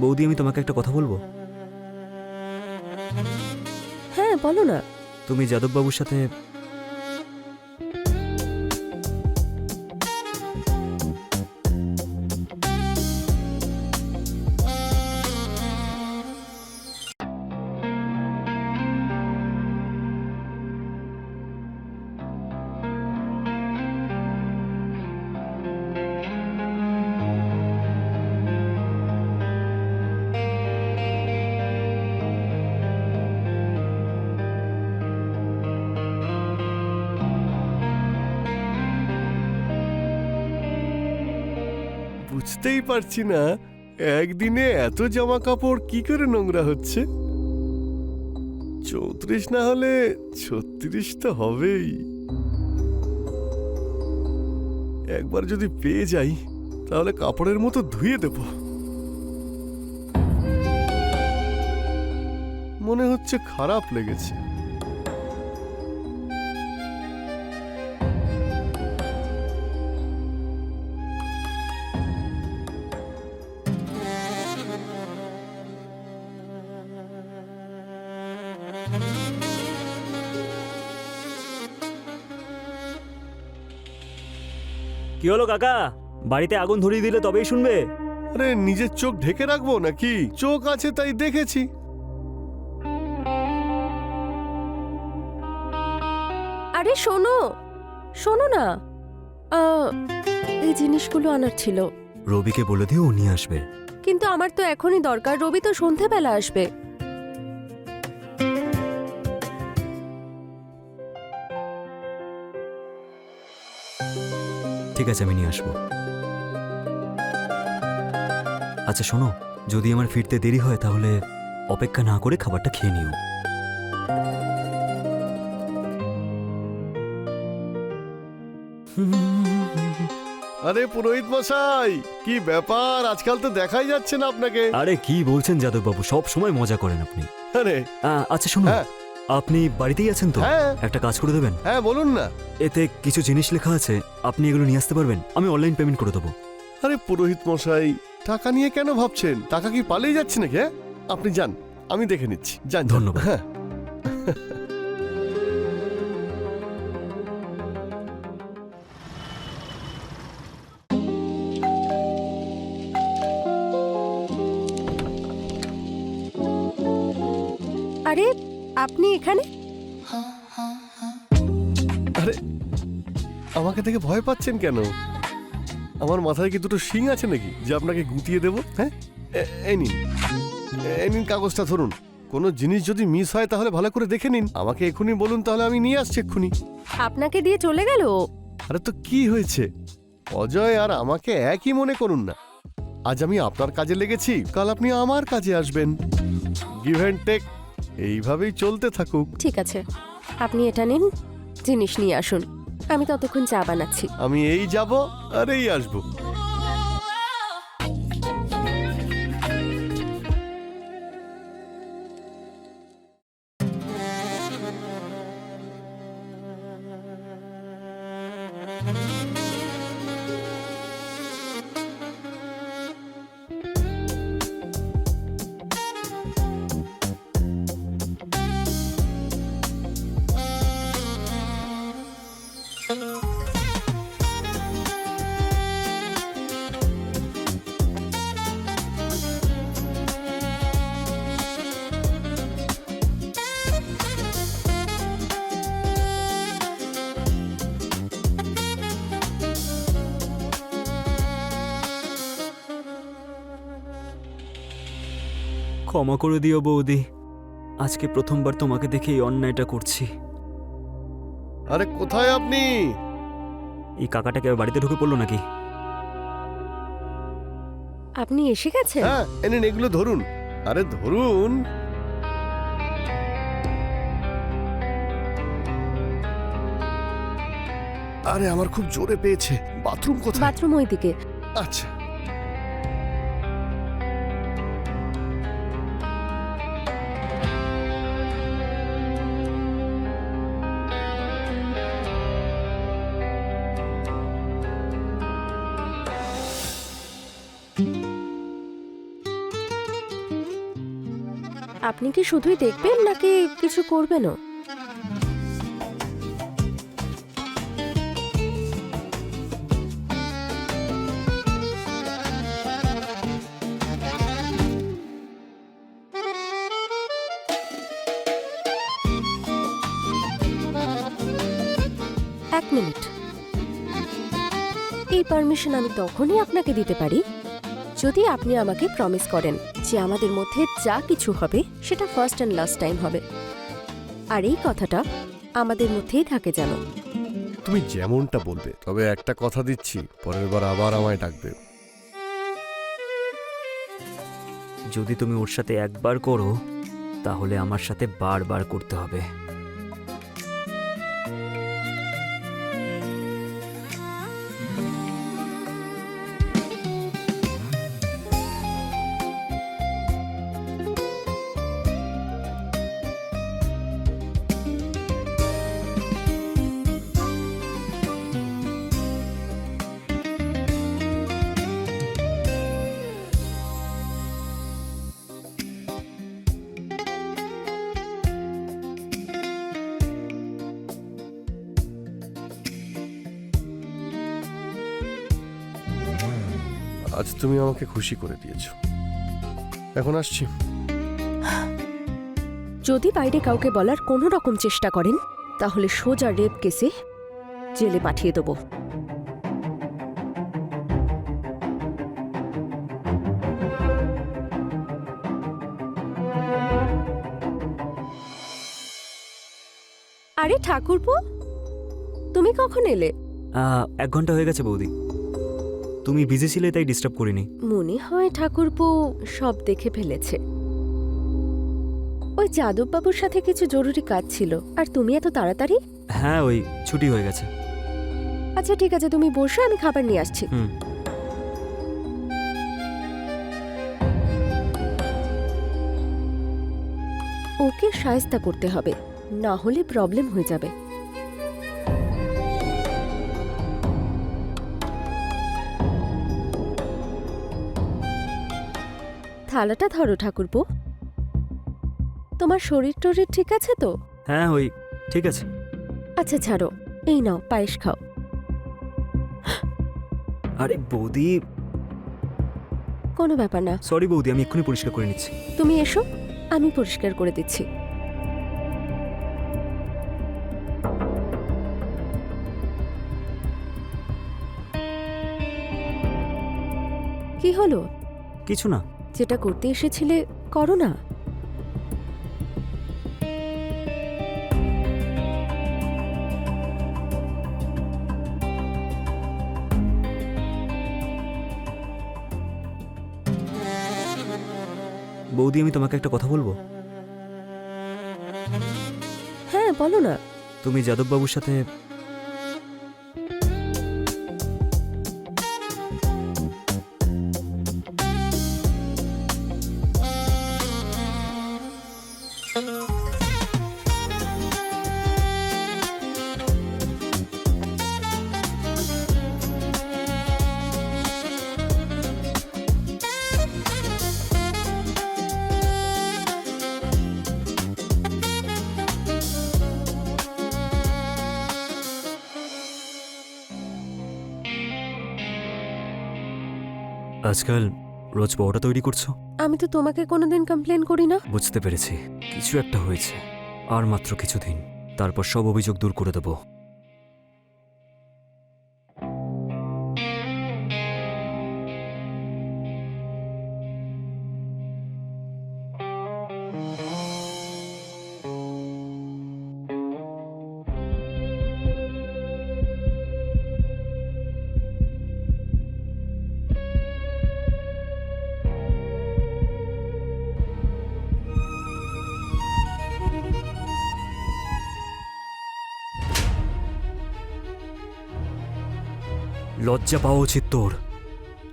বৌদি, আমি তোমাকে একটা কথা বলবো। হ্যাঁ বলো না। তুমি যাদববাবুর সাথে বুঝতেই পারছি না একদিনে এত জামা কাপড় কি করে নোংরা হচ্ছে। 34 না হলে 36 তো হবেই। একবার যদি পেয়ে যাই তাহলে কাপড়ের মতো ধুয়ে দেব। মনে হচ্ছে খারাপ লেগেছে। কি হলো কাকা? বাড়িতে আগুন ধরিয়ে দিলে তবেই শুনবে? আরে নিজের চোখ ঢেকে রাখবো নাকি? চোখ আছে তাই দেখেছি। আরে শোনো শোনো না, এই জিনিসগুলো আনার ছিল। রবিকে বলে দিও, ও নিয়ে আসবে। কিন্তু আমার তো এখনই দরকার, রবি তো সন্ধেবেলা আসবে। ঠিক আছে, আমি নিয়ে আসবো। আচ্ছা শোনো, যদি আমার ফিরতে দেরি হয় তাহলে অপেক্ষা না করে খাবারটা খেয়ে নিও। আরে পুরোহিত মশাই, কি ব্যাপার? আজকাল তো দেখাই যাচ্ছে না আপনাকে। আরে কি বলছেন যাদববাবু, সব সময় মজা করেন আপনি। আরে আচ্ছা শুনুন, হ্যাঁ। আপনি বাড়িতেই আছেন তো? হ্যাঁ। একটা কাজ করে দেবেন। হ্যাঁ বলুন না। এতে কিছু জিনিস লেখা আছে, আপনি এগুলো নিয়ে আসতে পারবেন? আমি অনলাইন পেমেন্ট করে দেবো। আরে পুরোহিত মশাই, টাকা নিয়ে কেন ভাবছেন? টাকা কি পালিয়ে যাচ্ছে নাকি? হ্যাঁ? আপনি যান, আমি দেখে নিচ্ছি। যান। ধন্যবাদ। হ্যাঁ। আরে আপনি এখানে? আরে আমাকে দেখে ভয় পাচ্ছেন কেন? আমার মাথায় কি দুটো শিং আছে নাকি যে আপনাকে গুটিয়ে দেব? হ্যাঁ, এই নিন, এই নিন কাগজটা ধরুন। কোনো জিনিস যদি মিস হয় তাহলে ভালো করে দেখে নিন, আমাকে এক্ষুনি বলুন, তাহলে আমি নিয়ে আসছি এক্ষুনি। আপনাকে দিয়ে চলে গেল? আরে তো কি হয়েছে? অজয় আর আমাকে একই মনে করুন না। আজ আমি আপনার কাজে লেগেছি, কাল আপনি আমার কাজে আসবেন। গিভ অ্যান্ড টেক, এইভাবেই চলতে থাকুক। ঠিক আছে, আপনি এটা নিন, জিনিস নিয়ে আসুন। আমি ততক্ষণ চা বানাচ্ছি। আমি এই যাব আর এই আসবো। ক্ষমা করে দিও বৌদি, আজকে প্রথমবার তোমাকে দেখে এই অন্যায়টা করছি। আরে কোথায় আপনি? এই কাকাটাকে বাড়িতে ঢুকে পড়লো নাকি? আপনি এসে গেছেন? হ্যাঁ, এনেন এগুলো ধরুন। আরে ধরুন। আরে আমার খুব জোরে পেয়েছে। বাথরুম কোথায়? বাথরুম ওই দিকে। আচ্ছা। আপনি কি শুধুই দেখবেন নাকি কিছু করবেনও? এক মিনিট, এই পারমিশন আমি তখনই আপনাকে দিতে পারি যদি আপনি আমাকে প্রমিস করেন যে আমাদের মধ্যে যা কিছু হবে সেটা ফার্স্ট অ্যান্ড লাস্ট টাইম হবে, আর এই কথাটা আমাদের মধ্যেই থাকে যেন। তুমি যেমনটা বলবে, তবে একটা কথা দিচ্ছি, পরের বার আবার আমায় ডাকবে। যদি তুমি ওর সাথে একবার করো তাহলে আমার সাথে বারবার করতে হবে। আজ তুমি আমাকে খুশি করে দিয়েছো। এখন আসছি। যদি বাইরে কাউকে বলার কোনো রকম চেষ্টা করেন তাহলে সোজা রেপ কেসে জেলে পাঠিয়ে দেবো। আরে ঠাকুরপো, তুমি কখন এলে? 1 ঘন্টা হয়ে গেছে বৌদি। তুমি বিজি ছিলে তাই ডিস্টার্ব করিনি। মনে হয় ঠাকুরপো সব দেখে ফেলেছে। ওই যাদববাবুর সাথে কিছু জরুরি কাজ ছিল, আর তুমি এত তাড়াতাড়ি? হ্যাঁ, ওই ছুটি হয়ে গেছে। আচ্ছা ঠিক আছে, তুমি বসো, আমি খাবার নিয়ে আসছি। হুম। ওকে শায়েস্তা করতে হবে, না হলে প্রবলেম হয়ে যাবে। থালাটা ধরো ঠাকুরপো। তোমার শরীর টরীর ঠিক আছে তো? হ্যাঁ, ওই ঠিক আছে। আচ্ছা ছাড়ো, এই নাও পায়েস খাও। আরে বৌদি, কোনো ব্যাপার না, সরি বৌদি, আমি এক্ষুনি পরিষ্কার করে নিচ্ছি। তুমি এসো, আমি পরিষ্কার করে দিচ্ছি। কি হলো? কিছু না। যেটা করতে এসেছিলে করো না। বৌদি, আমি তোমাকে একটা কথা বলবো। হ্যাঁ বলো না। তুমি যাদববাবুর সাথে আজকাল রোজ পরোটা তৈরি করছো। আমি তো তোমাকে কোনোদিন কমপ্লেন করি না। বুঝতে পেরেছি, কিছু একটা হয়েছে। আর মাত্র কিছুদিন, তারপর সব অভিযোগ দূর করে দেব। লজ্জা পাওয়া উচিত তোর,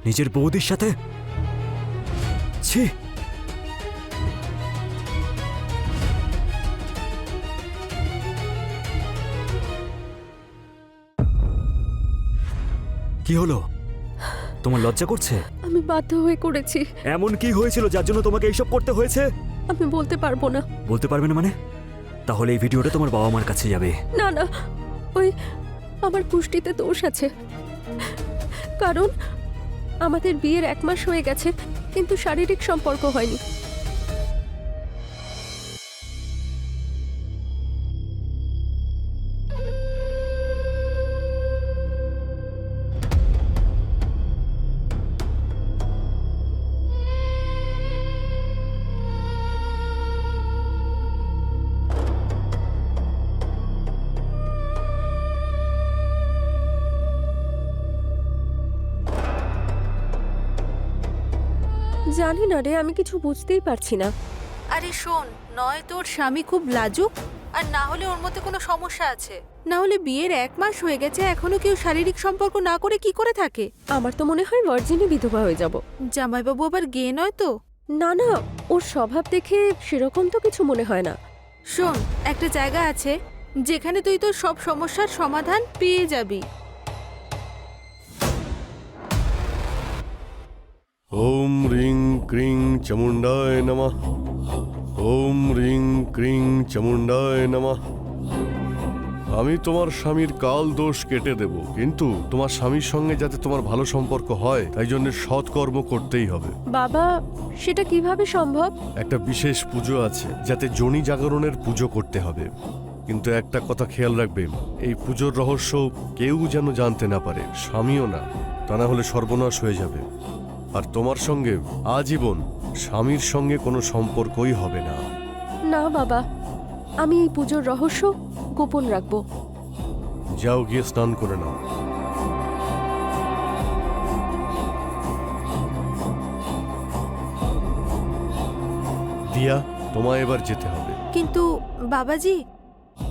নিজের বৌদির সাথে। ছি! কি হলো? তোমার লজ্জা করছে? আমি বাধ্য হয়ে করেছি। এমন কি হয়েছিল যার জন্য তোমাকে এইসব করতে হয়েছে? আমি বলতে পারবো না। বলতে পারবে না মানে? তাহলে এই ভিডিওটা তোমার বাবা মার কাছে যাবে। না না, ওই আমার পুষ্টিতে দোষ আছে। কারণ আমাদের বিয়ের 1 মাস হয়ে গেছে, কিন্তু শারীরিক সম্পর্ক হয়নি। জানি না রে, আমি কিছু বুঝতেই পারছি না। আরে শোন, নয় তোর স্বামী খুব লাজুক, আর না হলে ওর মধ্যে কোনো সমস্যা আছে। না হলে বিয়ের 1 মাস হয়ে গেছে, এখনো কেউ শারীরিক সম্পর্ক না করে কি করে থাকে? আমার তো মনে হয় ভার্জিনই বিধবা হয়ে যাব। জামাইবাবু আবার গে নয় তো? না না, ওর স্বভাব দেখে সেরকম তো কিছু মনে হয় না। শোন, একটা জায়গা আছে যেখানে তুই তোর সব সমস্যার সমাধান পেয়ে যাবি। ওম রিং ক্রিং চামুণ্ডায় নমঃ। ওম রিং ক্রিং চামুণ্ডায় নমঃ। আমি তোমার স্বামীর কাল দোষ কেটে দেব, কিন্তু তোমার স্বামীর সঙ্গে যাতে তোমার ভালো সম্পর্ক হয় তাই জন্য সৎকর্ম করতেই হবে। বাবা, সেটা কিভাবে সম্ভব? একটা বিশেষ পুজো আছে, যাতে জনি জাগরণের পুজো করতে হবে। কিন্তু একটা কথা খেয়াল রাখবে, এই পুজোর রহস্য কেউ যেন জানতে না পারে, স্বামীও না, তা না হলে সর্বনাশ হয়ে যাবে। আর তোমার সঙ্গে আজীবন স্বামীর সঙ্গে কোনো সম্পর্কই হবে না। না বাবা, আমি এই পুজোর রহস্য গোপন রাখবো। যাও গিয়ে স্নান করে নাও। দিয়া, তোমায় এবার যেতে হবে। কিন্তু বাবাজি,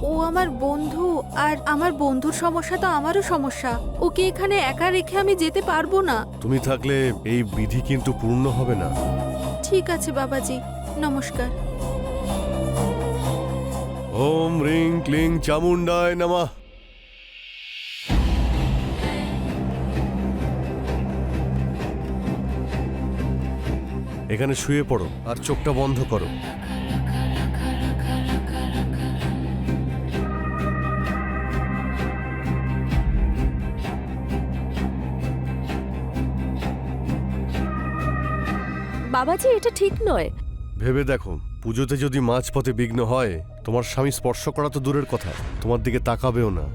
ও আমার বন্ধু, আর আমার বন্ধুর সমস্যা তো আমারও সমস্যা। ওকে এখানে একা রেখে আমি যেতে পারবো না। তুমি থাকলে এই বিধি কিন্তু পূর্ণ হবে না। ঠিক আছে বাবাজি, নমস্কার। ওম রিং ক্লিং চামুণ্ডায় নমঃ। এখানে শুয়ে পড়ো আর চোখটা বন্ধ করো। বাবাজি, এটা ঠিক নয়। ভেবে দেখো, পুজোতে যদি মাঝপথে বিঘ্ন হয়, তোমার স্বামী স্পর্শ করা তো দূরের কথা, তোমার দিকে তাকাবেও না।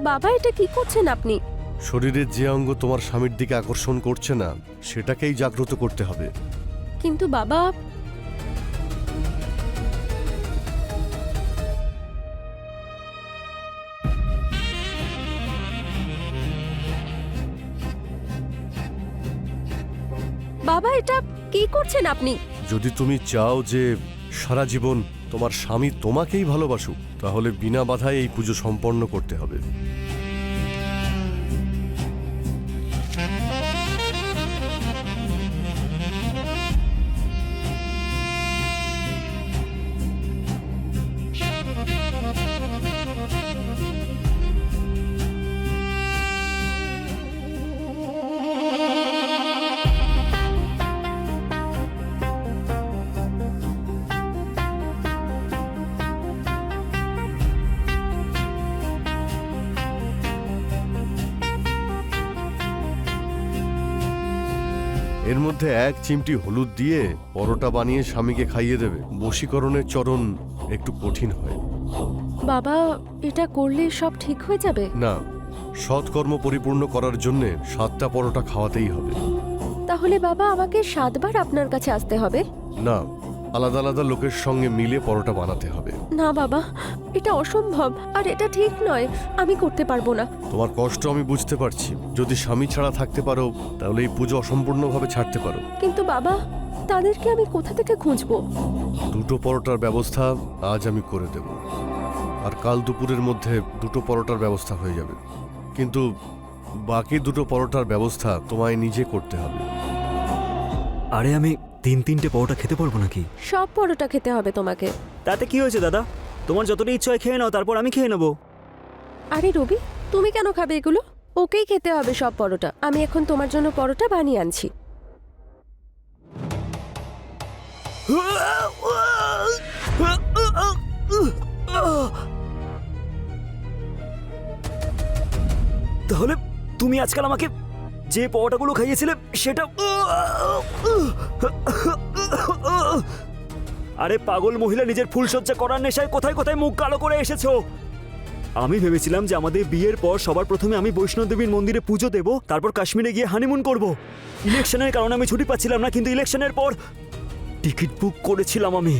বাবা, এটা কি করছেন আপনি? শরীরের যে অঙ্গ তোমার স্বামীর দিকে আকর্ষণ করছে না, সেটাকেই জাগ্রত করতে হবে। কিন্তু বাবা, বাবা, এটা কি করছেন আপনি? যদি তুমি চাও যে সারা জীবন তোমার স্বামী তোমাকেই ভালোবাসুক, তাহলে বিনা বাধায় এই পুজো সম্পন্ন করতে হবে। এর মধ্যে 1 চিমটি হলুদ দিয়ে পরোটা বানিয়ে স্বামীকে খাইয়ে দেবে। বশীকরণের চরণ একটু কঠিন হয়। বাবা, এটা করলে সব ঠিক হয়ে যাবে? না, সৎকর্ম পরিপূর্ণ করার জন্যে 7টা পরোটা খাওয়াতেই হবে। তাহলে বাবা, আমাকে 7 বার আপনার কাছে আসতে হবে? না, আলাদা আলাদা লোকের সঙ্গে মিলে পরোটা বানাতে হবে। না বাবা, এটা অসম্ভব, আর এটা ঠিক নয়। আমি করতে পারবো না। তোমার কষ্ট আমি বুঝতে পারছি। যদি স্বামী ছাড়া থাকতে পারো, তাহলে এই পুজো অসম্পূর্ণভাবে ছাড়তে পারো। কিন্তু বাবা, তাদেরকে আমি কোথা থেকে খুঁজবো? 2টো পরোটার ব্যবস্থা আজ আমি করে দেব, আর কাল দুপুরের মধ্যে 2টো পরোটার ব্যবস্থা হয়ে যাবে। কিন্তু বাকি 2টো পরোটার ব্যবস্থা তোমায় নিজে করতে হবে। আরে আমি 3-3টে পরোটা খেতে পারবো নাকি? সব পরোটা খেতে হবে তোমাকে। তাতে কি হয়েছে দাদা? তোমার যতটা ইচ্ছা হয় খেয়ে নাও, তারপর আমি খেয়ে নেবো। আরে রবি, তুমি কেন খাবে এগুলো? ওকেই খেতে হবে সব পরোটা। আমি এখন তোমার জন্য পরোটা বানিয়ে আনছি। তাহলে তুমি আজকাল আমাকে যে পরোটাগুলো খাইয়েছিলে সেটা আরে পাগল মহিলা, নিজের ফুলসজ্জা করার নেশায় কোথায় কোথায় মুখ কালো করে এসেছো। আমি ভেবেছিলাম যে আমাদের বিয়ের পর সবার প্রথমে আমি বৈষ্ণব দেবীর মন্দিরে পুজো দেব, তারপর কাশ্মীরে গিয়ে হানিমুন করব। ইলেকশনের কারণে আমি ছুটি পাচ্ছিলাম না, কিন্তু ইলেকশনের পর টিকিট বুক করেছিলাম আমি।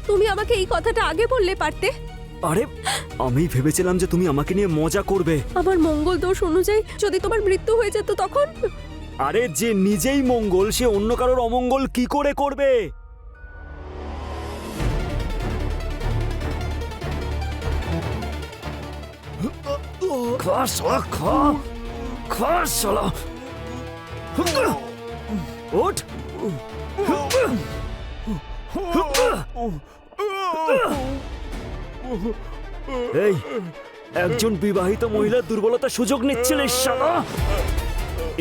তুমি আমাকে এই কথাটা আগে বললে পারতে। আরে আমি ভেবেছিলাম যে তুমি আমাকে নিয়ে মজা করবে। আমার মঙ্গল দোষ অনুযায়ী যদি তোমার মৃত্যু হয়ে যেত তখন? আরে যে নিজেই মঙ্গল সে অন্য কারোর অমঙ্গল কি করে করবে? খা শালা, খা খা শালা। ওঠ। এই একজন বিবাহিত মহিলার দুর্বলতার সুযোগ নিচ্ছিলিস শালা।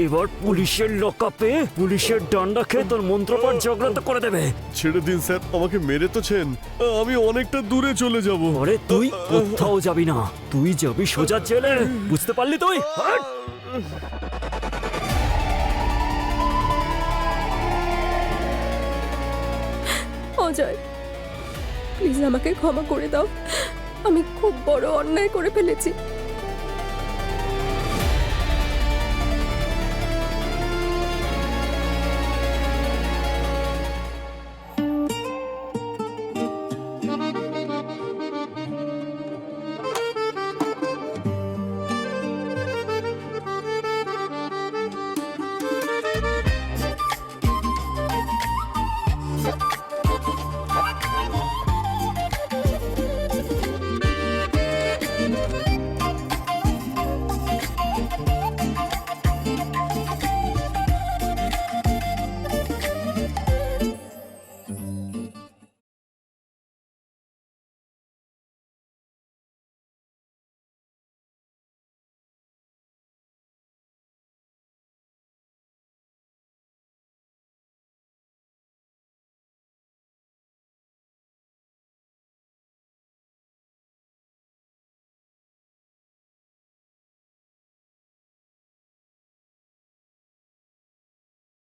এবার পুলিশের লকআপে পুলিশের ডান্ডা খেয়ে তোর মন্ত্রপাঠ জাগ্রত করে দেবে। ছেড়ে দিন স্যার, আমাকে মেরে তো ছেন, আমি অনেকটা দূরে চলে যাব। আরে তুই কোথাও যাবি না, তুই যাবি সোজা জেলে, বুঝতে পারলি তুই? হাট! অজয়, প্লিজ আমাকে ক্ষমা করে দাও। আমি খুব বড় অন্যায় করে ফেলেছি।